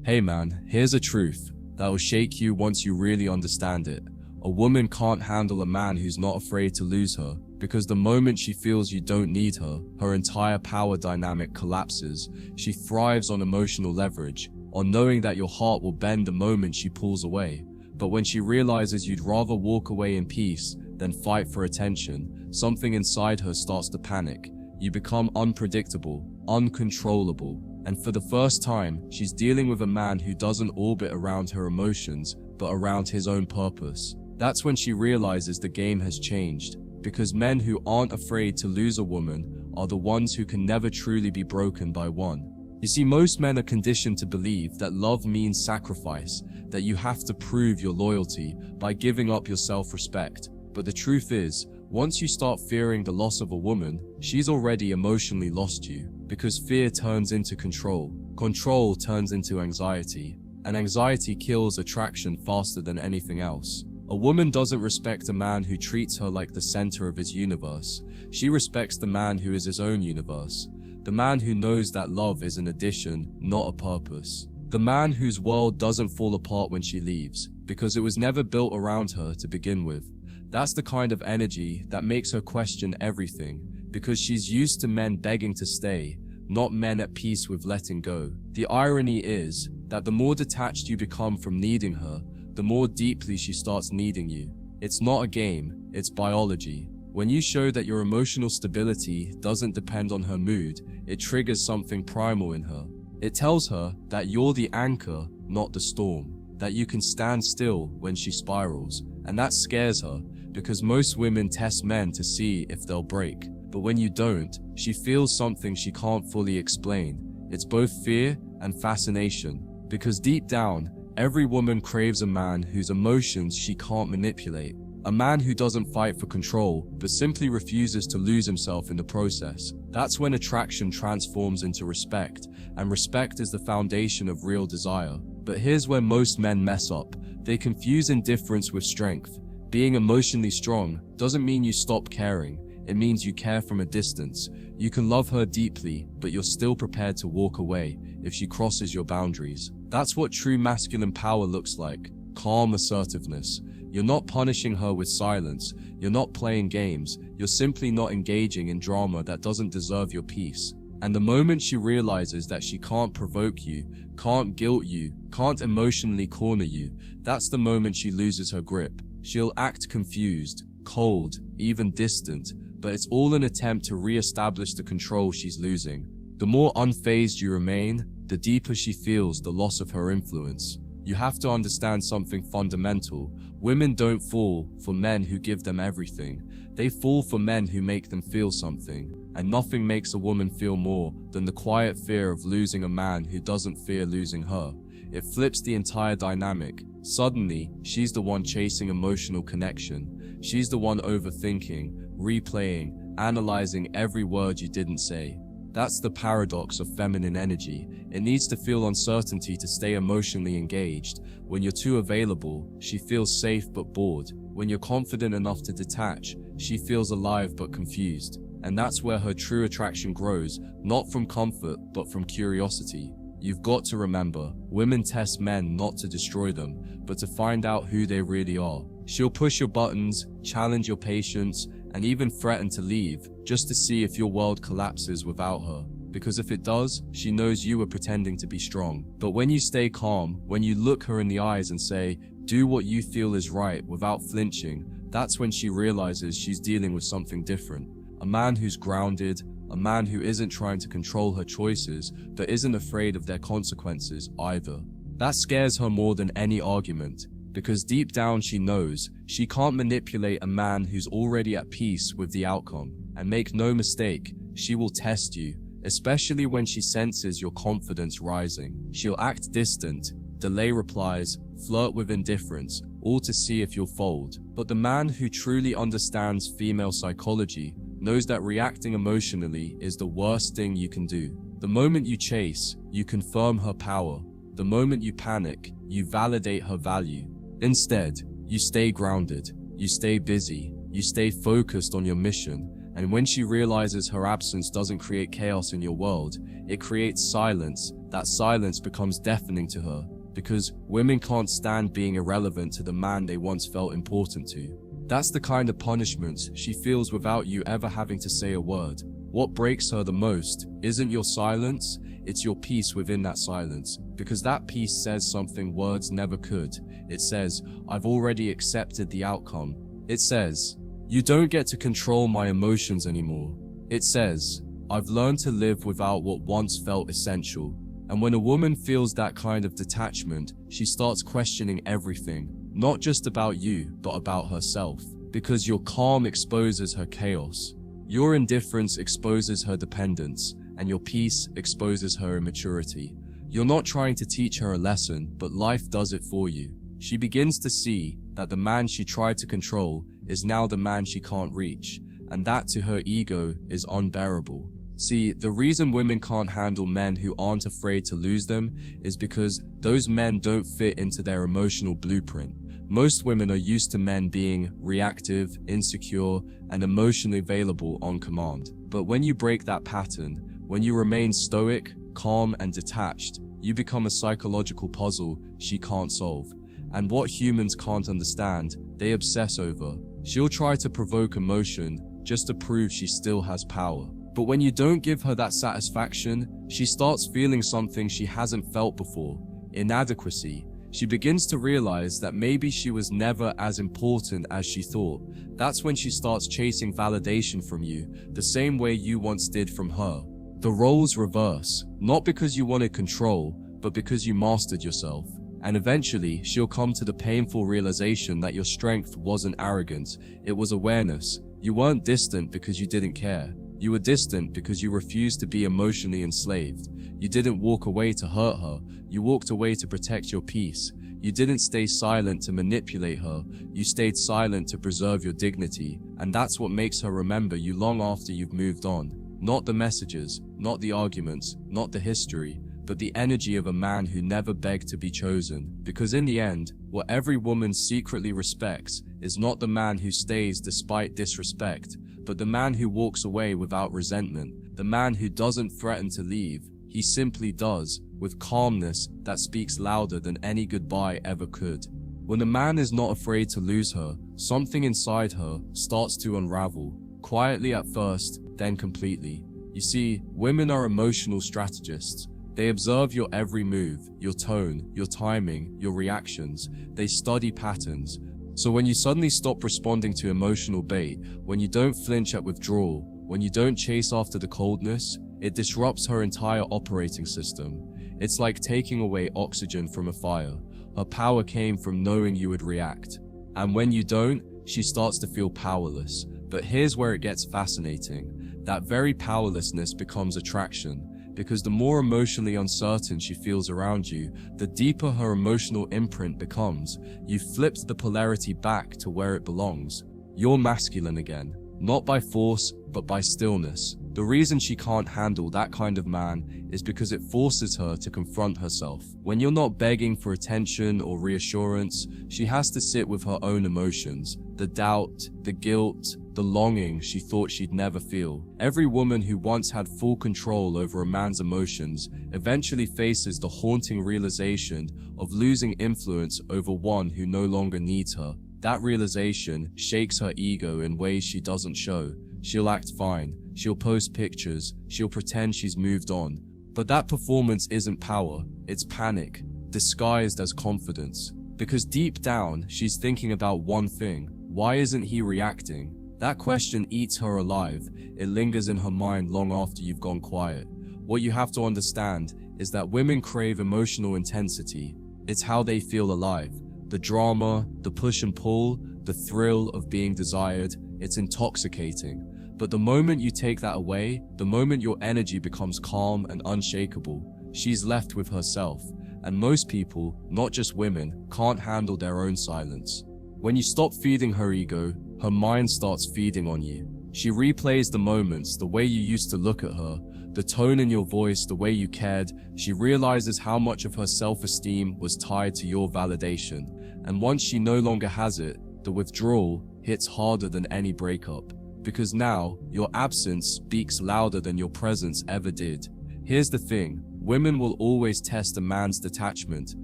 Hey man, here's a truth that will shake you once you really understand it. A woman can't handle a man who's not afraid to lose her, because the moment she feels you don't need her, her entire power dynamic collapses. She thrives on emotional leverage, on knowing that your heart will bend the moment she pulls away. But when she realizes you'd rather walk away in peace than fight for attention, something inside her starts to panic. You become unpredictable, uncontrollable, and for the first time, she's dealing with a man who doesn't orbit around her emotions, but around his own purpose. That's when she realizes the game has changed, because men who aren't afraid to lose a woman are the ones who can never truly be broken by one. You see, most men are conditioned to believe that love means sacrifice, that you have to prove your loyalty by giving up your self-respect. But the truth is, once you start fearing the loss of a woman, she's already emotionally lost you, because fear turns into control, control turns into anxiety, and anxiety kills attraction faster than anything else. A woman doesn't respect a man who treats her like the center of his universe. She respects the man who is his own universe. The man who knows that love is an addition, not a purpose. The man whose world doesn't fall apart when she leaves, because it was never built around her to begin with. That's the kind of energy that makes her question everything, because she's used to men begging to stay, not men at peace with letting go. The irony is that the more detached you become from needing her, the more deeply she starts needing you. It's not a game, it's biology. When you show that your emotional stability doesn't depend on her mood, it triggers something primal in her. It tells her that you're the anchor, not the storm, that you can stand still when she spirals, and that scares her, because most women test men to see if they'll break. But when you don't, she feels something she can't fully explain. It's both fear and fascination, because deep down, every woman craves a man whose emotions she can't manipulate. A man who doesn't fight for control, but simply refuses to lose himself in the process. That's when attraction transforms into respect, and respect is the foundation of real desire. But here's where most men mess up. They confuse indifference with strength. Being emotionally strong doesn't mean you stop caring. It means you care from a distance. You can love her deeply, but you're still prepared to walk away if she crosses your boundaries. That's what true masculine power looks like. Calm assertiveness. You're not punishing her with silence. You're not playing games. You're simply not engaging in drama that doesn't deserve your peace. And the moment she realizes that she can't provoke you, can't guilt you, can't emotionally corner you, that's the moment she loses her grip. She'll act confused, cold, even distant, but it's all an attempt to re-establish the control she's losing. The more unfazed you remain, the deeper she feels the loss of her influence. You have to understand something fundamental. Women don't fall for men who give them everything. They fall for men who make them feel something. And nothing makes a woman feel more than the quiet fear of losing a man who doesn't fear losing her. It flips the entire dynamic. Suddenly, she's the one chasing emotional connection. She's the one overthinking, replaying, analyzing every word you didn't say. That's the paradox of feminine energy. It needs to feel uncertainty to stay emotionally engaged. When you're too available, she feels safe but bored. When you're confident enough to detach, she feels alive but confused. And that's where her true attraction grows, not from comfort, but from curiosity. You've got to remember, women test men not to destroy them, but to find out who they really are. She'll push your buttons, challenge your patience, and even threaten to leave, just to see if your world collapses without her. Because if it does, she knows you were pretending to be strong. But when you stay calm, when you look her in the eyes and say, do what you feel is right without flinching, that's when she realizes she's dealing with something different. A man who's grounded, a man who isn't trying to control her choices, but isn't afraid of their consequences either. That scares her more than any argument, because deep down she knows she can't manipulate a man who's already at peace with the outcome. And make no mistake, she will test you, especially when she senses your confidence rising. She'll act distant, delay replies, flirt with indifference, all to see if you'll fold. But the man who truly understands female psychology knows that reacting emotionally is the worst thing you can do. The moment you chase, you confirm her power. The moment you panic, you validate her value. Instead, you stay grounded, you stay busy, you stay focused on your mission, And when she realizes her absence doesn't create chaos in your world, it creates silence. That silence becomes deafening to her, because women can't stand being irrelevant to the man they once felt important to. That's the kind of punishment she feels without you ever having to say a word. What breaks her the most isn't your silence, it's your peace within that silence, because that peace says something words never could. It says, I've already accepted the outcome. It says, you don't get to control my emotions anymore. It says, I've learned to live without what once felt essential. And when a woman feels that kind of detachment, she starts questioning everything, not just about you, but about herself. Because your calm exposes her chaos, your indifference exposes her dependence, and your peace exposes her immaturity. You're not trying to teach her a lesson, but life does it for you. She begins to see that the man she tried to control is now the man she can't reach, and that to her ego is unbearable. See, the reason women can't handle men who aren't afraid to lose them is because those men don't fit into their emotional blueprint. Most women are used to men being reactive, insecure, and emotionally available on command. But when you break that pattern, when you remain stoic, calm, and detached, you become a psychological puzzle she can't solve. And what humans can't understand, they obsess over. She'll try to provoke emotion just to prove she still has power. But when you don't give her that satisfaction, she starts feeling something she hasn't felt before: inadequacy. She begins to realize that maybe she was never as important as she thought. That's when she starts chasing validation from you, the same way you once did from her. The roles reverse, not because you wanted control, but because you mastered yourself. And eventually, she'll come to the painful realization that your strength wasn't arrogance, it was awareness. You weren't distant because you didn't care. You were distant because you refused to be emotionally enslaved. You didn't walk away to hurt her, you walked away to protect your peace. You didn't stay silent to manipulate her, you stayed silent to preserve your dignity. And that's what makes her remember you long after you've moved on. Not the messages, not the arguments, not the history, but the energy of a man who never begged to be chosen. Because in the end, what every woman secretly respects is not the man who stays despite disrespect, but the man who walks away without resentment, the man who doesn't threaten to leave. He simply does, with calmness that speaks louder than any goodbye ever could. When a man is not afraid to lose her, something inside her starts to unravel, quietly at first, then completely. You see, women are emotional strategists. They observe your every move, your tone, your timing, your reactions. They study patterns. So when you suddenly stop responding to emotional bait, when you don't flinch at withdrawal, when you don't chase after the coldness, it disrupts her entire operating system. It's like taking away oxygen from a fire. Her power came from knowing you would react. And when you don't, she starts to feel powerless. But here's where it gets fascinating. That very powerlessness becomes attraction. Because the more emotionally uncertain she feels around you, the deeper her emotional imprint becomes. You flipped the polarity back to where it belongs. You're masculine again, not by force, but by stillness. The reason she can't handle that kind of man is because it forces her to confront herself. When you're not begging for attention or reassurance, she has to sit with her own emotions, the doubt, the guilt, the longing she thought she'd never feel. Every woman who once had full control over a man's emotions eventually faces the haunting realization of losing influence over one who no longer needs her. That realization shakes her ego in ways she doesn't show. She'll act fine, she'll post pictures, she'll pretend she's moved on. But that performance isn't power, it's panic, disguised as confidence. Because deep down, she's thinking about one thing: why isn't he reacting? That question eats her alive. It lingers in her mind long after you've gone quiet. What you have to understand is that women crave emotional intensity. It's how they feel alive. The drama, the push and pull, the thrill of being desired, it's intoxicating. But the moment you take that away, the moment your energy becomes calm and unshakable, she's left with herself. And most people, not just women, can't handle their own silence. When you stop feeding her ego, her mind starts feeding on you. She replays the moments, the way you used to look at her, the tone in your voice, the way you cared. She realizes how much of her self-esteem was tied to your validation. And once she no longer has it, the withdrawal hits harder than any breakup. because now your absence speaks louder than your presence ever did. Here's the thing, women will always test a man's detachment.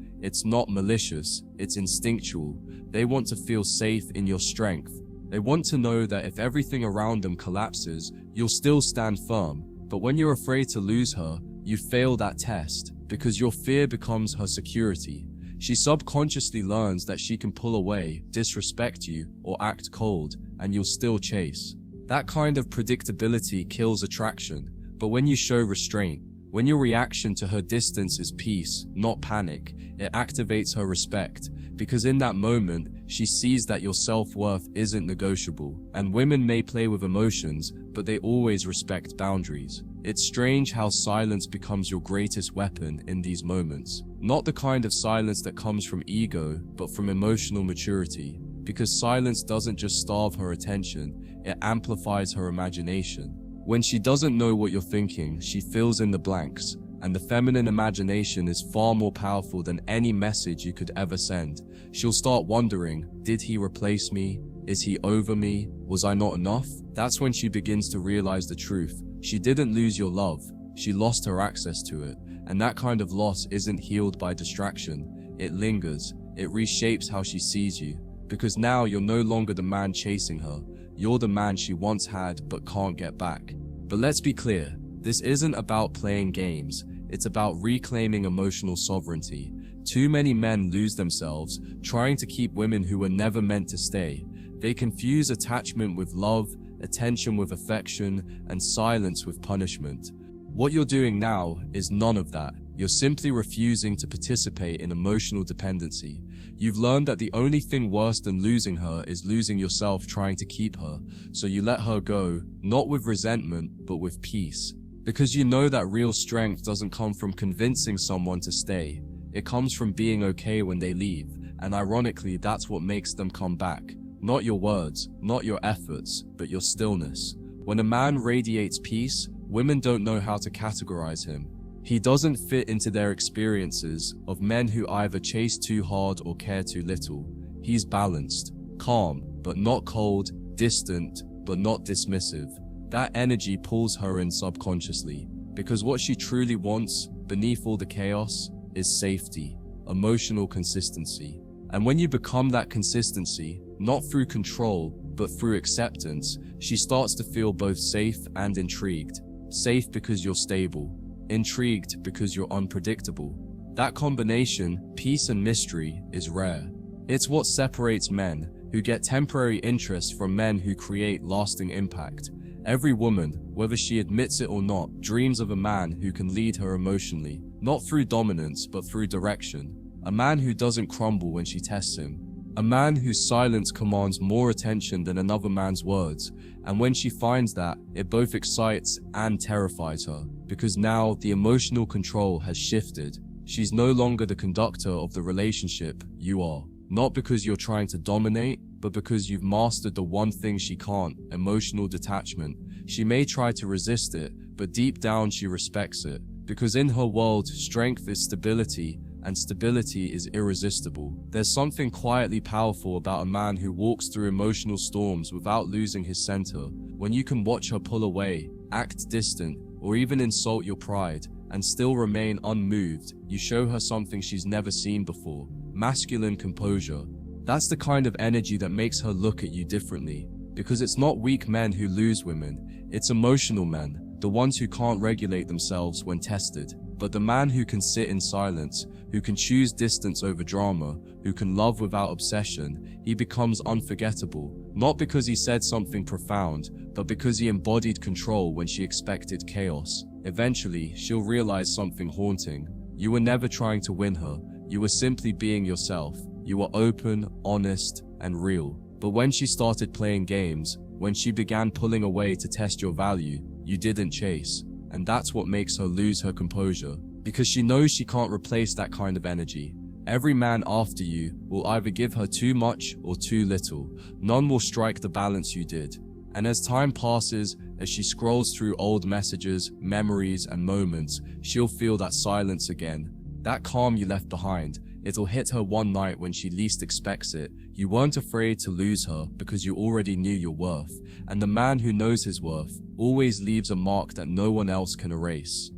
It's not malicious, it's instinctual. They want to feel safe in your strength. They want to know that if everything around them collapses, you'll still stand firm. But when you're afraid to lose her, you fail that test, because your fear becomes her security. She subconsciously learns that she can pull away, disrespect you, or act cold, and you'll still chase. That kind of predictability kills attraction. But when you show restraint, when your reaction to her distance is peace, not panic, it activates her respect, because in that moment, she sees that your self-worth isn't negotiable. And women may play with emotions, but they always respect boundaries. It's strange how silence becomes your greatest weapon in these moments. Not the kind of silence that comes from ego, but from emotional maturity. Because silence doesn't just starve her attention, it amplifies her imagination. When she doesn't know what you're thinking, she fills in the blanks. And the feminine imagination is far more powerful than any message you could ever send. She'll start wondering, did he replace me? Is he over me? Was I not enough? That's when she begins to realize the truth. She didn't lose your love, she lost her access to it. And that kind of loss isn't healed by distraction. It lingers, it reshapes how she sees you. Because now you're no longer the man chasing her. You're the man she once had but can't get back. But let's be clear, this isn't about playing games. It's about reclaiming emotional sovereignty. Too many men lose themselves trying to keep women who were never meant to stay. They confuse attachment with love, attention with affection, and silence with punishment. What you're doing now is none of that. You're simply refusing to participate in emotional dependency. You've learned that the only thing worse than losing her is losing yourself trying to keep her. So you let her go, not with resentment, but with peace. Because you know that real strength doesn't come from convincing someone to stay. It comes from being okay when they leave. And ironically, that's what makes them come back. Not your words, not your efforts, but your stillness. When a man radiates peace, women don't know how to categorize him. He doesn't fit into their experiences of men who either chase too hard or care too little. He's balanced, calm, but not cold, distant, but not dismissive. That energy pulls her in subconsciously, because what she truly wants, beneath all the chaos, is safety, emotional consistency. And when you become that consistency, not through control, but through acceptance, she starts to feel both safe and intrigued. Safe because you're stable, intrigued because you're unpredictable. That combination, peace and mystery, is rare. It's what separates men who get temporary interest from men who create lasting impact. Every woman, whether she admits it or not, dreams of a man who can lead her emotionally, not through dominance, but through direction. A man who doesn't crumble when she tests him. A man whose silence commands more attention than another man's words. And when she finds that, it both excites and terrifies her. Because now the emotional control has shifted. She's no longer the conductor of the relationship, you are. Not because you're trying to dominate, but because you've mastered the one thing she can't, emotional detachment. She may try to resist it, but deep down she respects it. Because in her world, strength is stability, and stability is irresistible. There's something quietly powerful about a man who walks through emotional storms without losing his center. When you can watch her pull away, act distant, or even insult your pride, and still remain unmoved, you show her something she's never seen before. Masculine composure. That's the kind of energy that makes her look at you differently. Because it's not weak men who lose women, it's emotional men, the ones who can't regulate themselves when tested. But the man who can sit in silence, who can choose distance over drama, who can love without obsession, he becomes unforgettable. Not because he said something profound, but because he embodied control when she expected chaos. Eventually, she'll realize something haunting. You were never trying to win her. You were simply being yourself. You were open, honest, and real. But when she started playing games, when she began pulling away to test your value, you didn't chase. And that's what makes her lose her composure. Because she knows she can't replace that kind of energy. Every man after you will either give her too much or too little. None will strike the balance you did. And as time passes, as she scrolls through old messages, memories, and moments, she'll feel that silence again. That calm you left behind. It'll hit her one night when she least expects it. You weren't afraid to lose her because you already knew your worth, and the man who knows his worth always leaves a mark that no one else can erase.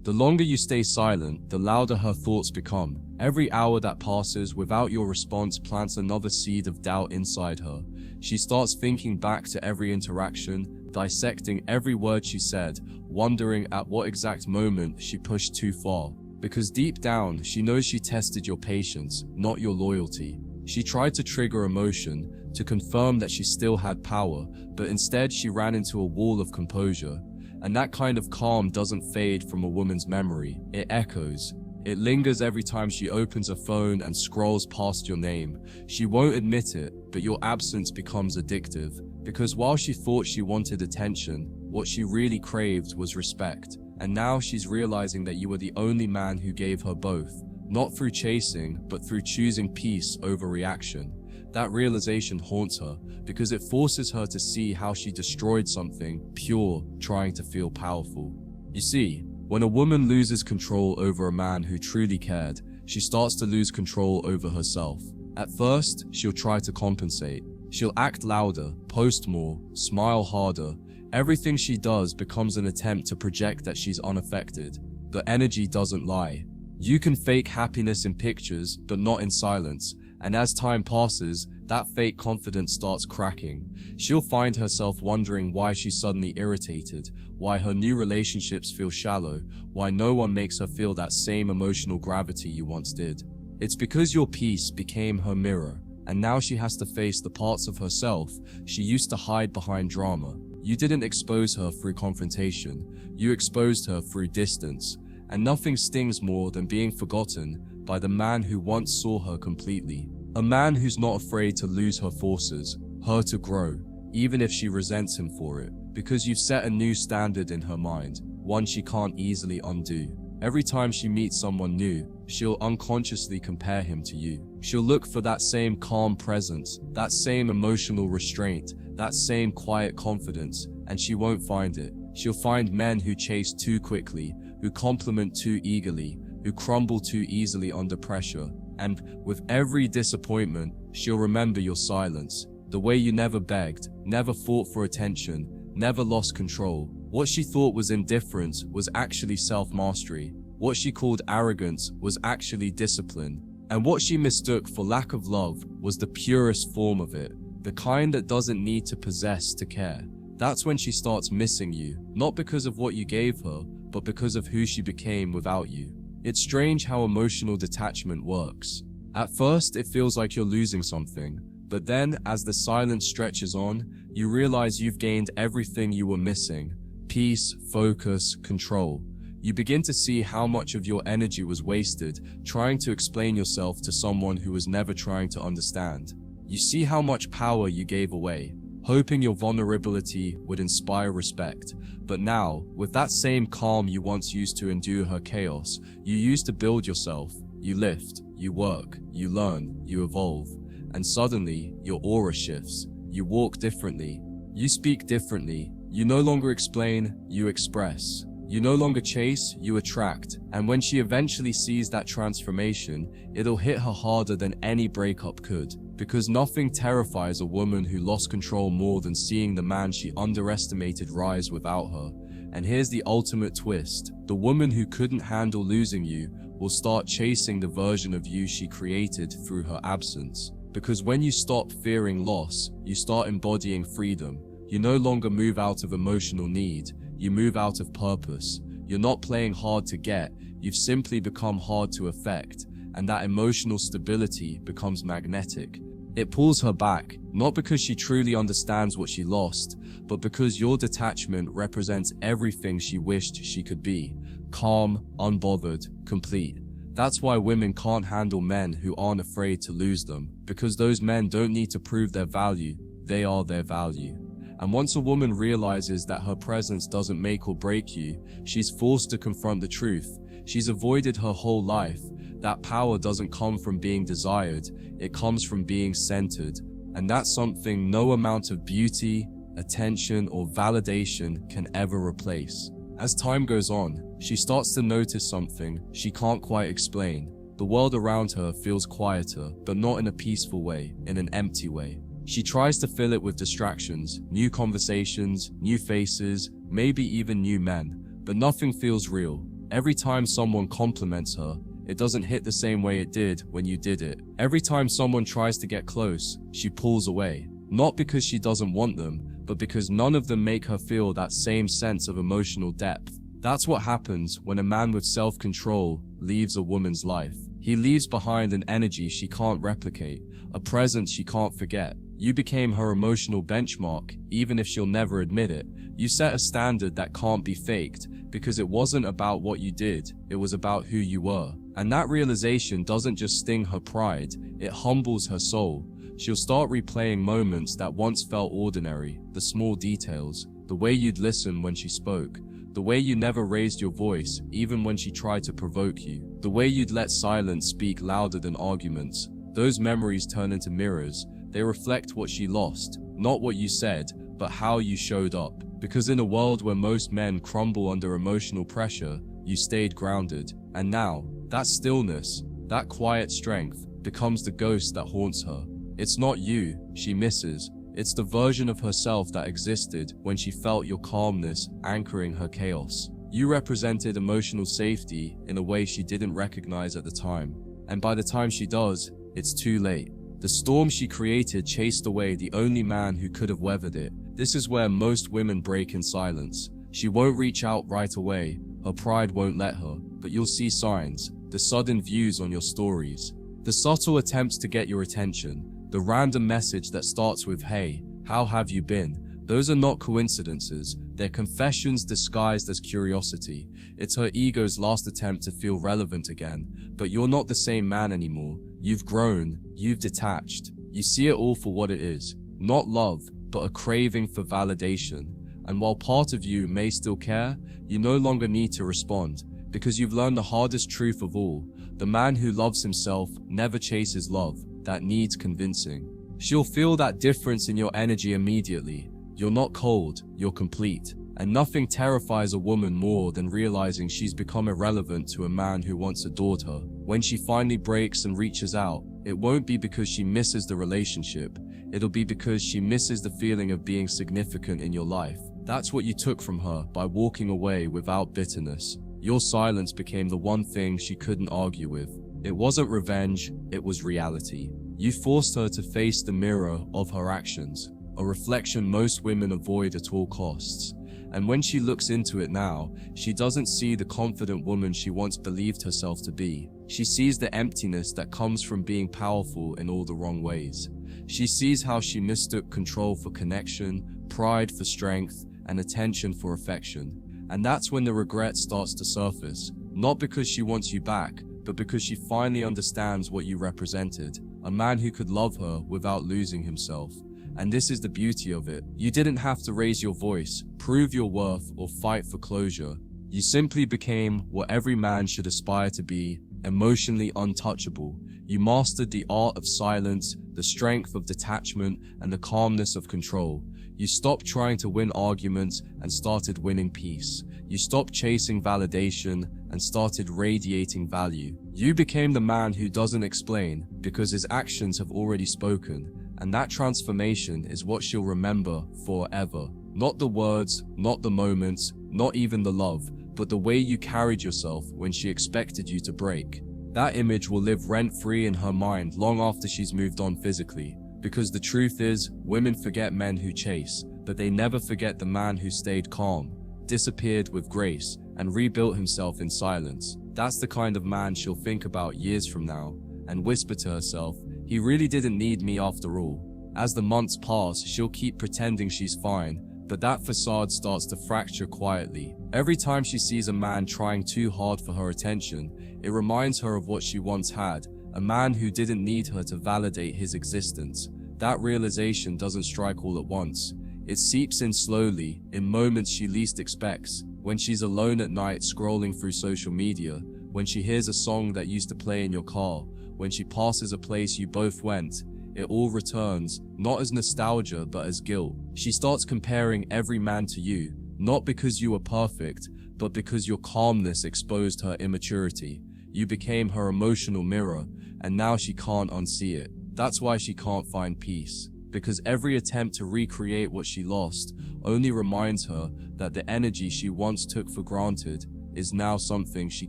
The longer you stay silent, the louder her thoughts become. Every hour that passes without your response plants another seed of doubt inside her. She starts thinking back to every interaction, dissecting every word she said, wondering at what exact moment she pushed too far. Because deep down, she knows she tested your patience, not your loyalty. She tried to trigger emotion, to confirm that she still had power, but instead she ran into a wall of composure. And that kind of calm doesn't fade from a woman's memory. It echoes. It lingers every time she opens her phone and scrolls past your name. She won't admit it, but your absence becomes addictive. Because while she thought she wanted attention, what she really craved was respect. And now she's realizing that you were the only man who gave her both. Not through chasing, but through choosing peace over reaction. That realization haunts her because it forces her to see how she destroyed something pure, trying to feel powerful. You see, when a woman loses control over a man who truly cared, she starts to lose control over herself. At first, she'll try to compensate. She'll act louder, post more, smile harder. Everything she does becomes an attempt to project that she's unaffected. The energy doesn't lie. You can fake happiness in pictures, but not in silence. And as time passes, that fake confidence starts cracking. She'll find herself wondering why she's suddenly irritated, why her new relationships feel shallow, why no one makes her feel that same emotional gravity you once did. It's because your peace became her mirror, and now she has to face the parts of herself she used to hide behind drama. You didn't expose her through confrontation, you exposed her through distance, and nothing stings more than being forgotten by the man who once saw her completely. A man who's not afraid to lose her forces, her to grow, even if she resents him for it, because you've set a new standard in her mind, one she can't easily undo. Every time she meets someone new, she'll unconsciously compare him to you. She'll look for that same calm presence, that same emotional restraint, that same quiet confidence, and she won't find it. She'll find men who chase too quickly, who compliment too eagerly, who crumble too easily under pressure. And with every disappointment, she'll remember your silence, the way you never begged, never fought for attention, never lost control. What she thought was indifference was actually self-mastery. What she called arrogance was actually discipline. And what she mistook for lack of love was the purest form of it, the kind that doesn't need to possess to care. That's when she starts missing you, not because of what you gave her, but because of who she became without you. It's strange how emotional detachment works. At first, it feels like you're losing something, but then, as the silence stretches on, you realize you've gained everything you were missing: peace, focus, control. You begin to see how much of your energy was wasted trying to explain yourself to someone who was never trying to understand. You see how much power you gave away, hoping your vulnerability would inspire respect. But now, with that same calm you once used to endure her chaos, you used to build yourself. You lift, you work, you learn, you evolve. And suddenly, your aura shifts. You walk differently. You speak differently. You no longer explain, you express. You no longer chase, you attract. And when she eventually sees that transformation, it'll hit her harder than any breakup could. Because nothing terrifies a woman who lost control more than seeing the man she underestimated rise without her. And here's the ultimate twist. The woman who couldn't handle losing you will start chasing the version of you she created through her absence. Because when you stop fearing loss, you start embodying freedom. You no longer move out of emotional need, you move out of purpose. You're not playing hard to get, you've simply become hard to affect. And that emotional stability becomes magnetic. It pulls her back, not because she truly understands what she lost, but because your detachment represents everything she wished she could be: calm, unbothered, complete. That's why women can't handle men who aren't afraid to lose them, because those men don't need to prove their value, they are their value. And once a woman realizes that her presence doesn't make or break you, she's forced to confront the truth. She's avoided her whole life. That power doesn't come from being desired, it comes from being centered. And that's something no amount of beauty, attention, or validation can ever replace. As time goes on, she starts to notice something she can't quite explain. The world around her feels quieter, but not in a peaceful way, in an empty way. She tries to fill it with distractions, new conversations, new faces, maybe even new men, but nothing feels real. Every time someone compliments her, it doesn't hit the same way it did when you did it. Every time someone tries to get close, she pulls away. Not because she doesn't want them, but because none of them make her feel that same sense of emotional depth. That's what happens when a man with self-control leaves a woman's life. He leaves behind an energy she can't replicate, a presence she can't forget. You became her emotional benchmark, even if she'll never admit it. You set a standard that can't be faked, because it wasn't about what you did, it was about who you were. And that realization doesn't just sting her pride, it humbles her soul. She'll start replaying moments that once felt ordinary, the small details, the way you'd listen when she spoke, the way you never raised your voice, even when she tried to provoke you, the way you'd let silence speak louder than arguments. Those memories turn into mirrors. They reflect what she lost, not what you said, but how you showed up. Because in a world where most men crumble under emotional pressure, you stayed grounded. And now, that stillness, that quiet strength, becomes the ghost that haunts her. It's not you she misses. It's the version of herself that existed when she felt your calmness anchoring her chaos. You represented emotional safety in a way she didn't recognize at the time. And by the time she does, it's too late. The storm she created chased away the only man who could have weathered it. This is where most women break in silence. She won't reach out right away, her pride won't let her, but you'll see signs, the sudden views on your stories, the subtle attempts to get your attention, the random message that starts with, "Hey, how have you been?" Those are not coincidences, they're confessions disguised as curiosity. It's her ego's last attempt to feel relevant again. But you're not the same man anymore. You've grown, you've detached. You see it all for what it is. Not love, but a craving for validation. And while part of you may still care, you no longer need to respond, because you've learned the hardest truth of all. The man who loves himself never chases love that needs convincing. She'll feel that difference in your energy immediately. You're not cold, you're complete. And nothing terrifies a woman more than realizing she's become irrelevant to a man who once adored her. When she finally breaks and reaches out, it won't be because she misses the relationship. It'll be because she misses the feeling of being significant in your life. That's what you took from her by walking away without bitterness. Your silence became the one thing she couldn't argue with. It wasn't revenge, it was reality. You forced her to face the mirror of her actions, a reflection most women avoid at all costs. And when she looks into it now, she doesn't see the confident woman she once believed herself to be. She sees the emptiness that comes from being powerful in all the wrong ways. She sees how she mistook control for connection, pride for strength, and attention for affection. And that's when the regret starts to surface, not because she wants you back, but because she finally understands what you represented, a man who could love her without losing himself. And this is the beauty of it. You didn't have to raise your voice, prove your worth, or fight for closure. You simply became what every man should aspire to be, emotionally untouchable. You mastered the art of silence, the strength of detachment, and the calmness of control. You stopped trying to win arguments and started winning peace. You stopped chasing validation and started radiating value. You became the man who doesn't explain because his actions have already spoken. And that transformation is what she'll remember forever. Not the words, not the moments, not even the love, but the way you carried yourself when she expected you to break. That image will live rent-free in her mind long after she's moved on physically. Because the truth is, women forget men who chase, but they never forget the man who stayed calm, disappeared with grace, and rebuilt himself in silence. That's the kind of man she'll think about years from now, and whisper to herself, "He really didn't need me after all." As the months pass, she'll keep pretending she's fine, but that facade starts to fracture quietly. Every time she sees a man trying too hard for her attention, it reminds her of what she once had, a man who didn't need her to validate his existence. That realization doesn't strike all at once. It seeps in slowly, in moments she least expects, when she's alone at night scrolling through social media, when she hears a song that used to play in your car, when she passes a place you both went. It all returns, not as nostalgia but as guilt. She starts comparing every man to you, not because you were perfect, but because your calmness exposed her immaturity. You became her emotional mirror, and now she can't unsee it. That's why she can't find peace, because every attempt to recreate what she lost only reminds her that the energy she once took for granted is now something she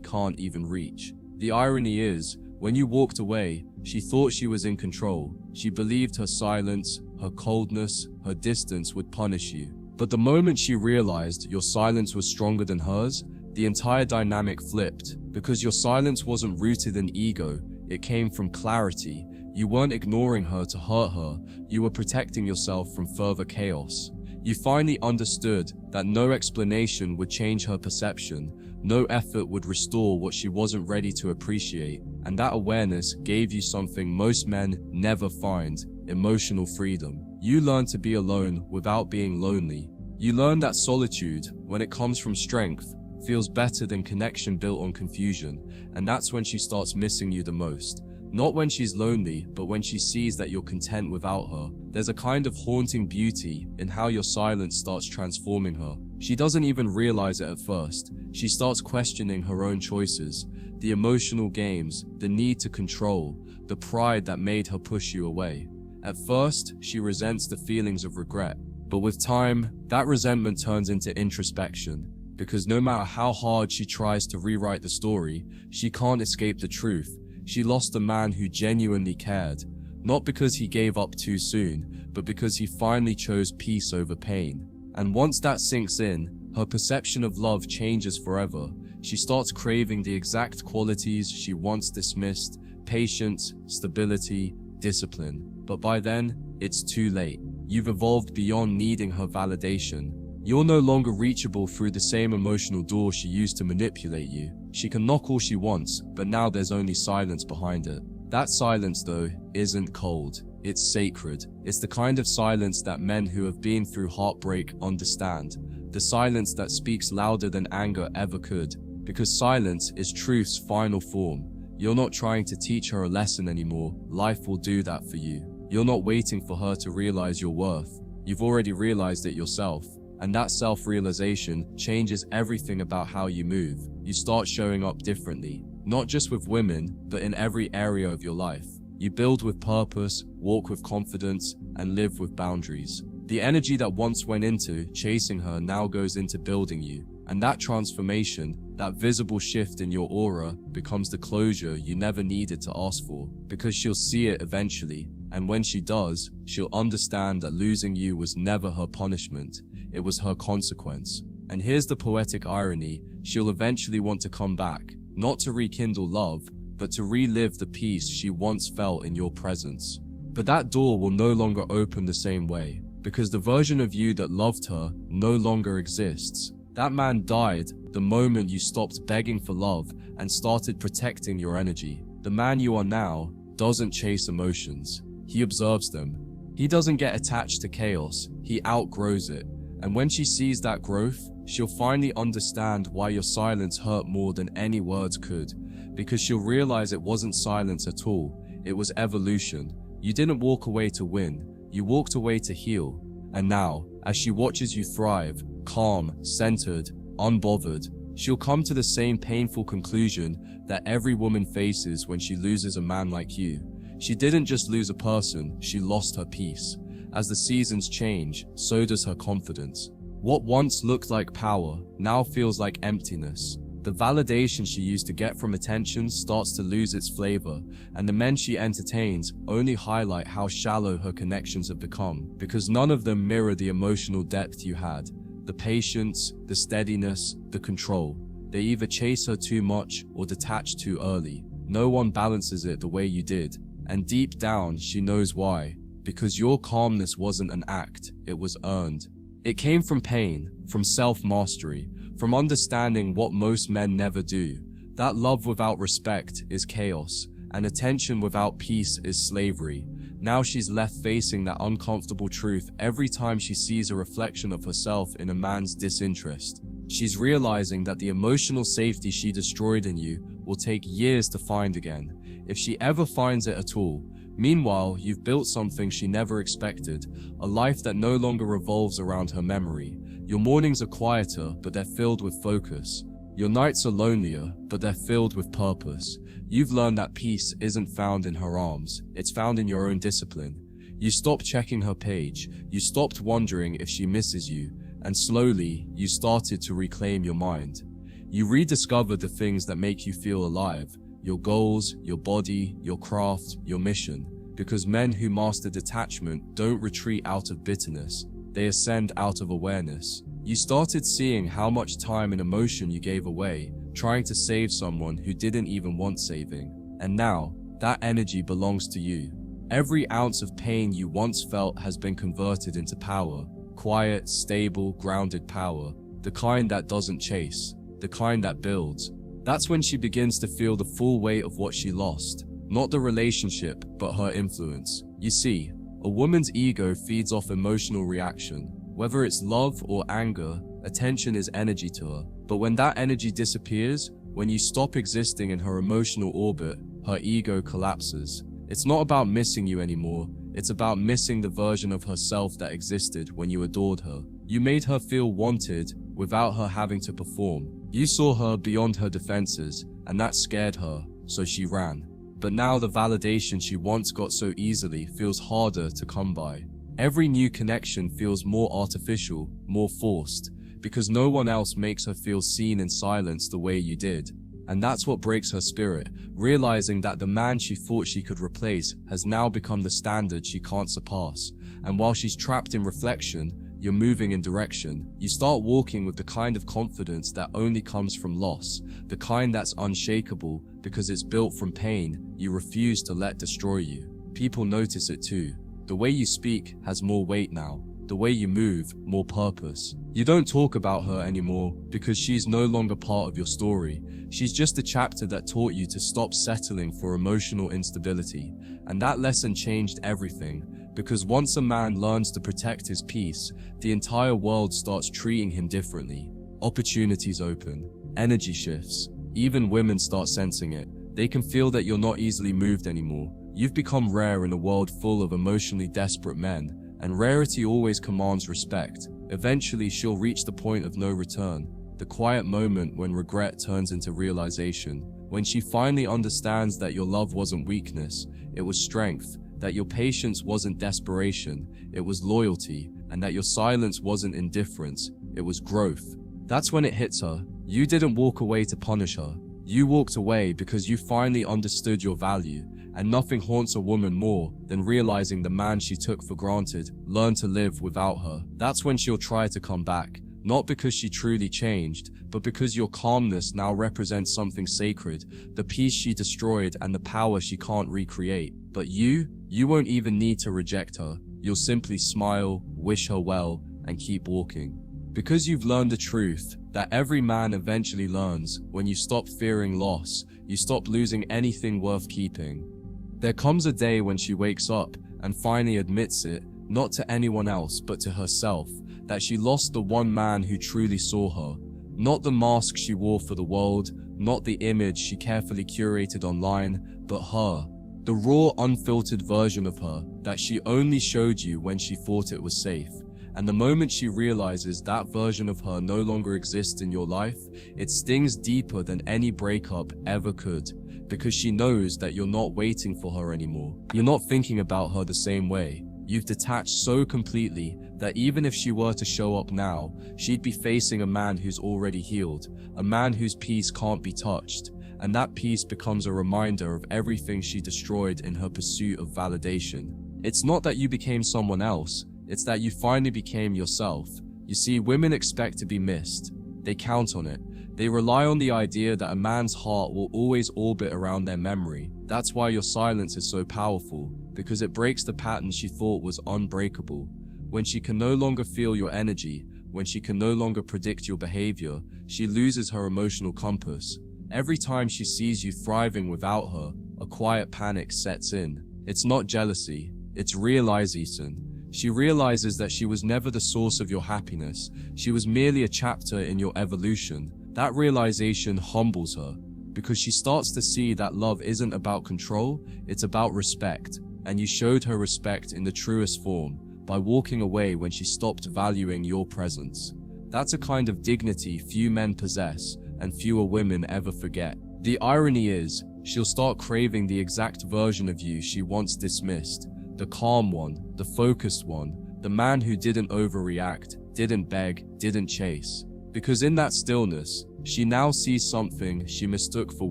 can't even reach. The irony is, when you walked away, she thought she was in control. She believed her silence, her coldness, her distance would punish you. But the moment she realized your silence was stronger than hers, the entire dynamic flipped. Because your silence wasn't rooted in ego, it came from clarity. You weren't ignoring her to hurt her, you were protecting yourself from further chaos. You finally understood that no explanation would change her perception, no effort would restore what she wasn't ready to appreciate, and that awareness gave you something most men never find: emotional freedom. You learned to be alone without being lonely. You learned that solitude, when it comes from strength, feels better than connection built on confusion, and that's when she starts missing you the most. Not when she's lonely, but when she sees that you're content without her. There's a kind of haunting beauty in how your silence starts transforming her. She doesn't even realize it at first. She starts questioning her own choices, the emotional games, the need to control, the pride that made her push you away. At first, she resents the feelings of regret, but with time, that resentment turns into introspection. Because no matter how hard she tries to rewrite the story, she can't escape the truth. She lost a man who genuinely cared, not because he gave up too soon, but because he finally chose peace over pain. And once that sinks in, her perception of love changes forever. She starts craving the exact qualities she once dismissed: patience, stability, discipline. But by then, it's too late. You've evolved beyond needing her validation. You're no longer reachable through the same emotional door she used to manipulate you. She can knock all she wants, but now there's only silence behind it. That silence, though, isn't cold. It's sacred. It's the kind of silence that men who have been through heartbreak understand. The silence that speaks louder than anger ever could. Because silence is truth's final form. You're not trying to teach her a lesson anymore. Life will do that for you. You're not waiting for her to realize your worth. You've already realized it yourself. And that self-realization changes everything about how you move. You start showing up differently, not just with women, but in every area of your life. You build with purpose, walk with confidence, and live with boundaries. The energy that once went into chasing her now goes into building you. And that transformation, that visible shift in your aura, becomes the closure you never needed to ask for. Because she'll see it eventually. And when she does, she'll understand that losing you was never her punishment. It was her consequence. And here's the poetic irony: she'll eventually want to come back, not to rekindle love, but to relive the peace she once felt in your presence. But that door will no longer open the same way, because the version of you that loved her no longer exists. That man died the moment you stopped begging for love and started protecting your energy. The man you are now doesn't chase emotions. He observes them. He doesn't get attached to chaos. He outgrows it. And when she sees that growth, she'll finally understand why your silence hurt more than any words could. Because she'll realize it wasn't silence at all. It was evolution. You didn't walk away to win. You walked away to heal. And now, as she watches you thrive, calm, centered, unbothered, she'll come to the same painful conclusion that every woman faces when she loses a man like you. She didn't just lose a person, she lost her peace. As the seasons change, so does her confidence. What once looked like power now feels like emptiness. The validation she used to get from attention starts to lose its flavor, and the men she entertains only highlight how shallow her connections have become, because none of them mirror the emotional depth you had. The patience, the steadiness, the control. They either chase her too much or detach too early. No one balances it the way you did, and deep down she knows why. Because your calmness wasn't an act, it was earned. It came from pain, from self-mastery, from understanding what most men never do. That love without respect is chaos, and attention without peace is slavery. Now she's left facing that uncomfortable truth every time she sees a reflection of herself in a man's disinterest. She's realizing that the emotional safety she destroyed in you will take years to find again, if she ever finds it at all. Meanwhile, you've built something she never expected, a life that no longer revolves around her memory. Your mornings are quieter, but they're filled with focus. Your nights are lonelier, but they're filled with purpose. You've learned that peace isn't found in her arms, it's found in your own discipline. You stopped checking her page, you stopped wondering if she misses you, and slowly, you started to reclaim your mind. You rediscovered the things that make you feel alive, your goals, your body, your craft, your mission. Because men who master detachment don't retreat out of bitterness, they ascend out of awareness. You started seeing how much time and emotion you gave away, trying to save someone who didn't even want saving. And now, that energy belongs to you. Every ounce of pain you once felt has been converted into power. Quiet, stable, grounded power. The kind that doesn't chase. The kind that builds. That's when she begins to feel the full weight of what she lost. Not the relationship, but her influence. You see, a woman's ego feeds off emotional reaction. Whether it's love or anger, attention is energy to her. But when that energy disappears, when you stop existing in her emotional orbit, her ego collapses. It's not about missing you anymore, it's about missing the version of herself that existed when you adored her. You made her feel wanted without her having to perform. You saw her beyond her defenses, and that scared her, so she ran. But now the validation she once got so easily feels harder to come by. Every new connection feels more artificial, more forced, because no one else makes her feel seen in silence the way you did. And that's what breaks her spirit, realizing that the man she thought she could replace has now become the standard she can't surpass. And while she's trapped in reflection, you're moving in direction. You start walking with the kind of confidence that only comes from loss, the kind that's unshakable because it's built from pain you refuse to let destroy you. People notice it too. The way you speak has more weight now. The way you move, more purpose. You don't talk about her anymore because she's no longer part of your story. She's just a chapter that taught you to stop settling for emotional instability. And that lesson changed everything. Because once a man learns to protect his peace, the entire world starts treating him differently. Opportunities open. Energy shifts. Even women start sensing it. They can feel that you're not easily moved anymore. You've become rare in a world full of emotionally desperate men, and rarity always commands respect. Eventually, she'll reach the point of no return, the quiet moment when regret turns into realization, when she finally understands that your love wasn't weakness, it was strength, that your patience wasn't desperation, it was loyalty, and that your silence wasn't indifference, it was growth. That's when it hits her. You didn't walk away to punish her. You walked away because you finally understood your value. And nothing haunts a woman more than realizing the man she took for granted learned to live without her. That's when she'll try to come back, not because she truly changed, but because your calmness now represents something sacred, the peace she destroyed and the power she can't recreate. But you won't even need to reject her. You'll simply smile, wish her well, and keep walking. Because you've learned the truth that every man eventually learns. When you stop fearing loss, you stop losing anything worth keeping. There comes a day when she wakes up and finally admits it, not to anyone else but to herself, that she lost the one man who truly saw her. Not the mask she wore for the world, not the image she carefully curated online, but her. The raw, unfiltered version of her that she only showed you when she thought it was safe. And the moment she realizes that version of her no longer exists in your life, it stings deeper than any breakup ever could. Because she knows that you're not waiting for her anymore. You're not thinking about her the same way. You've detached so completely that even if she were to show up now, she'd be facing a man who's already healed, a man whose peace can't be touched. And that peace becomes a reminder of everything she destroyed in her pursuit of validation. It's not that you became someone else, it's that you finally became yourself. You see, women expect to be missed. They count on it. They rely on the idea that a man's heart will always orbit around their memory. That's why your silence is so powerful, because it breaks the pattern she thought was unbreakable. When she can no longer feel your energy, when she can no longer predict your behavior, she loses her emotional compass. Every time she sees you thriving without her, a quiet panic sets in. It's not jealousy, it's realization. She realizes that she was never the source of your happiness. She was merely a chapter in your evolution. That realization humbles her, because she starts to see that love isn't about control, it's about respect. And you showed her respect in the truest form, by walking away when she stopped valuing your presence. That's a kind of dignity few men possess, and fewer women ever forget. The irony is, she'll start craving the exact version of you she once dismissed. The calm one, the focused one, the man who didn't overreact, didn't beg, didn't chase. Because in that stillness, she now sees something she mistook for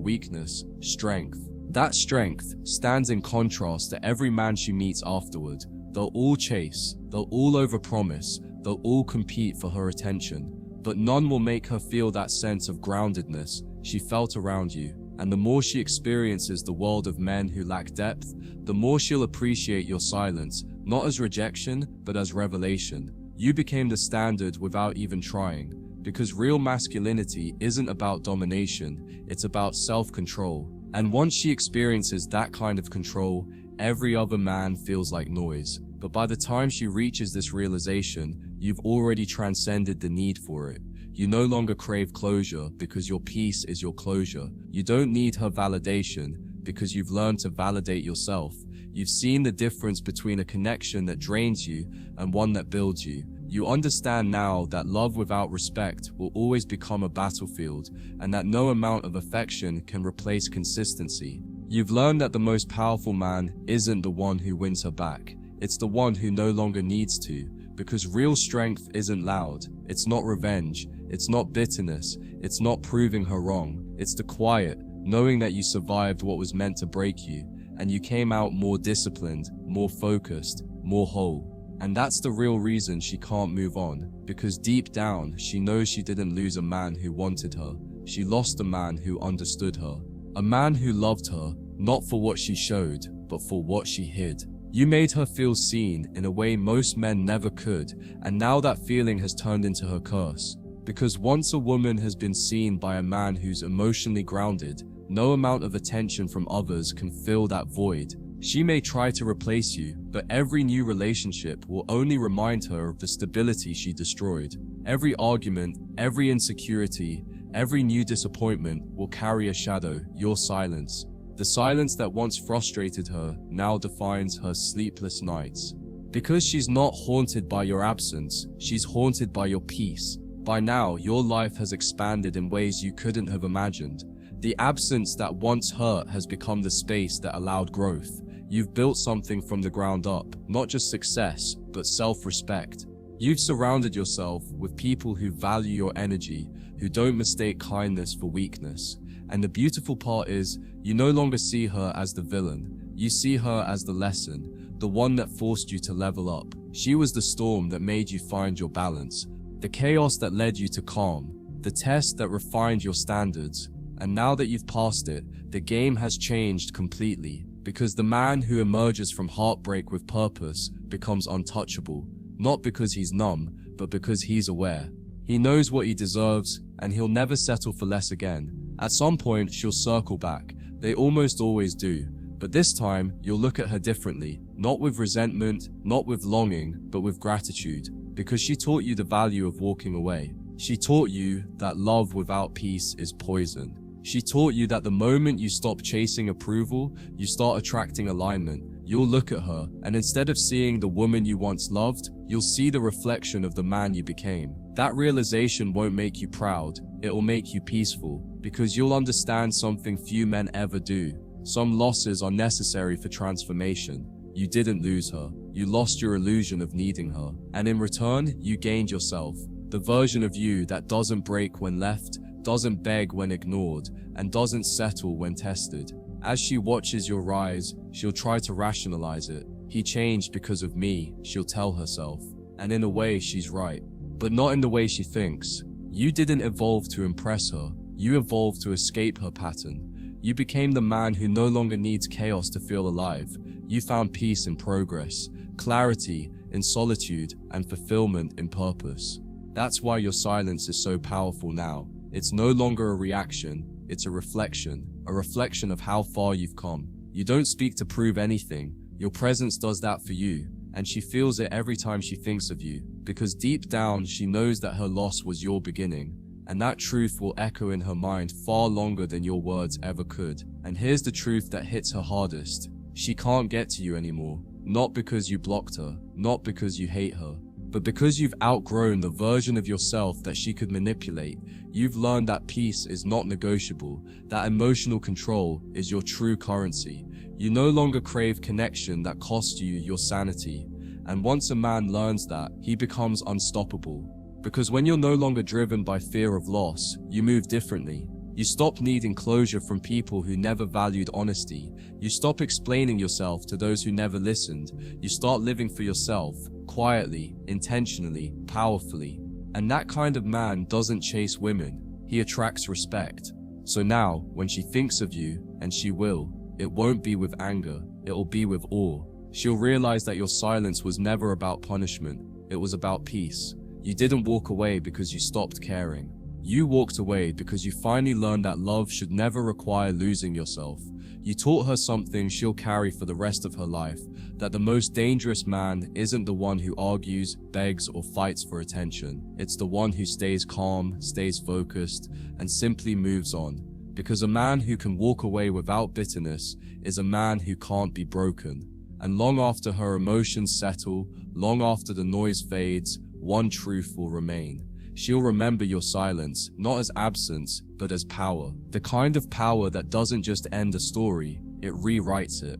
weakness: strength. That strength stands in contrast to every man she meets afterward. They'll all chase, they'll all overpromise, they'll all compete for her attention, but none will make her feel that sense of groundedness she felt around you. And the more she experiences the world of men who lack depth, the more she'll appreciate your silence, not as rejection, but as revelation. You became the standard without even trying, because real masculinity isn't about domination, it's about self-control. And once she experiences that kind of control, every other man feels like noise. But by the time she reaches this realization, you've already transcended the need for it. You no longer crave closure because your peace is your closure. You don't need her validation because you've learned to validate yourself. You've seen the difference between a connection that drains you and one that builds you. You understand now that love without respect will always become a battlefield, and that no amount of affection can replace consistency. You've learned that the most powerful man isn't the one who wins her back. It's the one who no longer needs to, because real strength isn't loud. It's not revenge. It's not bitterness. It's not proving her wrong. It's the quiet, knowing that you survived what was meant to break you, and you came out more disciplined, more focused, more whole. And that's the real reason she can't move on, because deep down, she knows she didn't lose a man who wanted her. She lost a man who understood her. A man who loved her, not for what she showed, but for what she hid. You made her feel seen in a way most men never could, and now that feeling has turned into her curse. Because once a woman has been seen by a man who's emotionally grounded, no amount of attention from others can fill that void. She may try to replace you, but every new relationship will only remind her of the stability she destroyed. Every argument, every insecurity, every new disappointment will carry a shadow: your silence. The silence that once frustrated her now defines her sleepless nights. Because she's not haunted by your absence, she's haunted by your peace. By now, your life has expanded in ways you couldn't have imagined. The absence that once hurt has become the space that allowed growth. You've built something from the ground up, not just success, but self-respect. You've surrounded yourself with people who value your energy, who don't mistake kindness for weakness. And the beautiful part is, you no longer see her as the villain. You see her as the lesson, the one that forced you to level up. She was the storm that made you find your balance, the chaos that led you to calm, the test that refined your standards. And now that you've passed it, the game has changed completely, because the man who emerges from heartbreak with purpose becomes untouchable, not because he's numb, but because he's aware. He knows what he deserves, and he'll never settle for less again. At some point, she'll circle back. They almost always do. But this time, you'll look at her differently, not with resentment, not with longing, but with gratitude, because she taught you the value of walking away. She taught you that love without peace is poison. She taught you that the moment you stop chasing approval, you start attracting alignment. You'll look at her, and instead of seeing the woman you once loved, you'll see the reflection of the man you became. That realization won't make you proud, it will make you peaceful, because you'll understand something few men ever do. Some losses are necessary for transformation. You didn't lose her, you lost your illusion of needing her, and in return, you gained yourself. The version of you that doesn't break when left, doesn't beg when ignored, and doesn't settle when tested. As she watches your rise, she'll try to rationalize it. He changed because of me, she'll tell herself. And in a way, she's right. But not in the way she thinks. You didn't evolve to impress her. You evolved to escape her pattern. You became the man who no longer needs chaos to feel alive. You found peace in progress, clarity in solitude, and fulfillment in purpose. That's why your silence is so powerful now. It's no longer a reaction, it's a reflection of how far you've come. You don't speak to prove anything, your presence does that for you, and she feels it every time she thinks of you, because deep down she knows that her loss was your beginning, and that truth will echo in her mind far longer than your words ever could. And here's the truth that hits her hardest. She can't get to you anymore, not because you blocked her, not because you hate her, But because you've outgrown the version of yourself that she could manipulate, you've learned that peace is not negotiable, that emotional control is your true currency. You no longer crave connection that costs you your sanity. And once a man learns that, he becomes unstoppable. Because when you're no longer driven by fear of loss, you move differently. You stop needing closure from people who never valued honesty. You stop explaining yourself to those who never listened. You start living for yourself, quietly, intentionally, powerfully. And that kind of man doesn't chase women. He attracts respect. So now, when she thinks of you, and she will, it won't be with anger, it'll be with awe. She'll realize that your silence was never about punishment, it was about peace. You didn't walk away because you stopped caring. You walked away because you finally learned that love should never require losing yourself. You taught her something she'll carry for the rest of her life, that the most dangerous man isn't the one who argues, begs, or fights for attention. It's the one who stays calm, stays focused, and simply moves on. Because a man who can walk away without bitterness is a man who can't be broken. And long after her emotions settle, long after the noise fades, one truth will remain. She'll remember your silence, not as absence, but as power. The kind of power that doesn't just end a story, it rewrites it.